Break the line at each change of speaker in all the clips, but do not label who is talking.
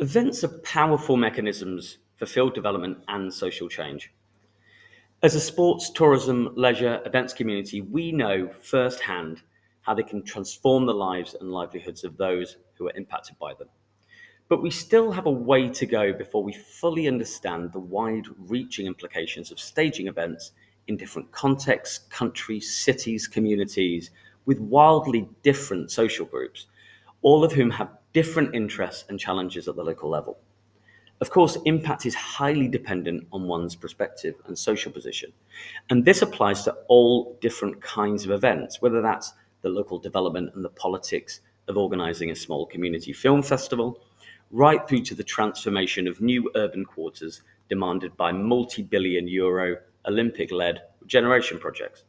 Events are powerful mechanisms for field development and social change. As a sports, tourism, leisure, events community, we know firsthand how they can transform the lives and livelihoods of those who are impacted by them. But we still have a way to go before we fully understand the wide-reaching implications of staging events in different contexts, countries, cities, communities, with wildly different social groups, all of whom have different interests and challenges at the local level. Of course, impact is highly dependent on one's perspective and social position. And this applies to all different kinds of events, whether that's the local development and the politics of organising a small community film festival, right through to the transformation of new urban quarters demanded by multi-billion euro Olympic-led regeneration projects.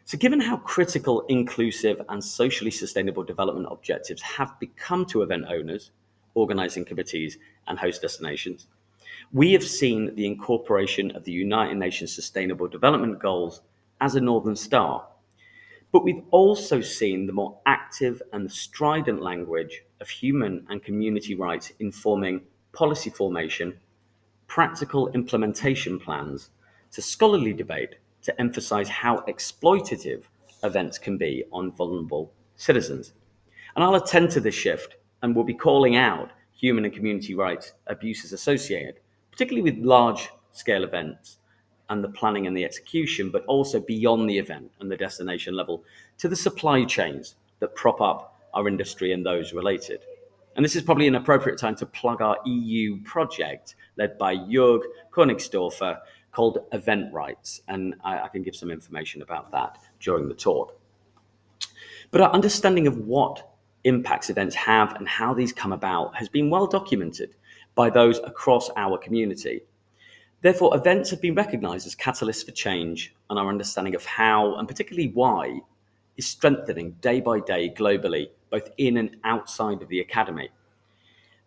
So given how critical inclusive and socially sustainable development objectives have become to event owners, organising committees and host destinations, we have seen the incorporation of the United Nations Sustainable Development Goals as a Northern Star. But we've also seen the more active and strident language of human and community rights informing policy formation, practical implementation plans, to scholarly debate to emphasise how exploitative events can be on vulnerable citizens. And I'll attend to this shift and will be calling out human and community rights abuses associated, particularly with large scale events and the planning and the execution, but also beyond the event and the destination level to the supply chains that prop up our industry and those related. And this is probably an appropriate time to plug our EU project led by Jörg Königsdorfer called Event Rights. And I can give some information about that during the talk. But our understanding of what impacts events have and how these come about has been well documented by those across our community. Therefore, events have been recognised as catalysts for change, and our understanding of how, and particularly why, is strengthening day by day globally, both in and outside of the academy.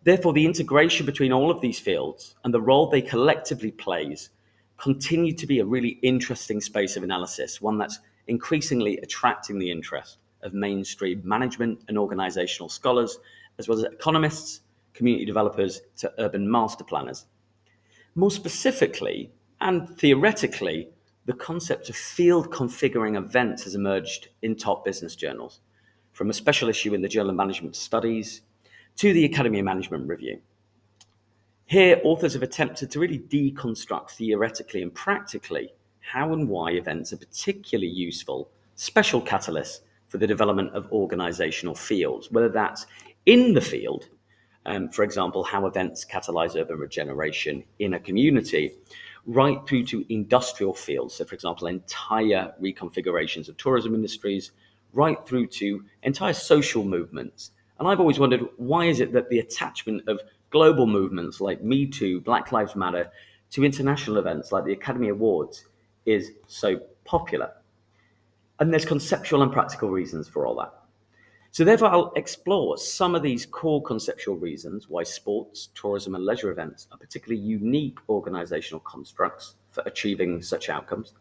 Therefore, the integration between all of these fields and the role they collectively plays continue to be a really interesting space of analysis, one that's increasingly attracting the interest of mainstream management and organisational scholars, as well as economists, community developers to urban master planners. More specifically, and theoretically, the concept of field configuring events has emerged in top business journals, from a special issue in the Journal of Management Studies to the Academy of Management Review. Here, authors have attempted to really deconstruct theoretically and practically how and why events are particularly useful, special catalysts for the development of organisational fields, whether that's in the field, for example, how events catalyse urban regeneration in a community, right through to industrial fields. So, for example, entire reconfigurations of tourism industries, right through to entire social movements. And I've always wondered, why is it that the attachment of global movements like Me Too, Black Lives Matter, to international events like the Academy Awards is so popular? And there's conceptual and practical reasons for all that. So therefore, I'll explore some of these core conceptual reasons why sports, tourism, and leisure events are particularly unique organisational constructs for achieving such outcomes,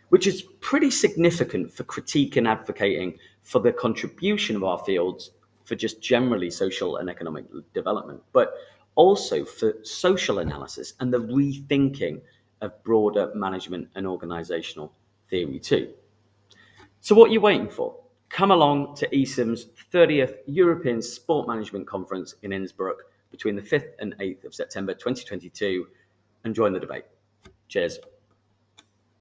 which is pretty significant for critique and advocating for the contribution of our fields for just generally social and economic development, but also for social analysis and the rethinking of broader management and organisational theory too. So what are you waiting for? Come along to EASM's 30th European Sport Management Conference in Innsbruck between the 5th and 8th of September 2022 and join the debate. Cheers.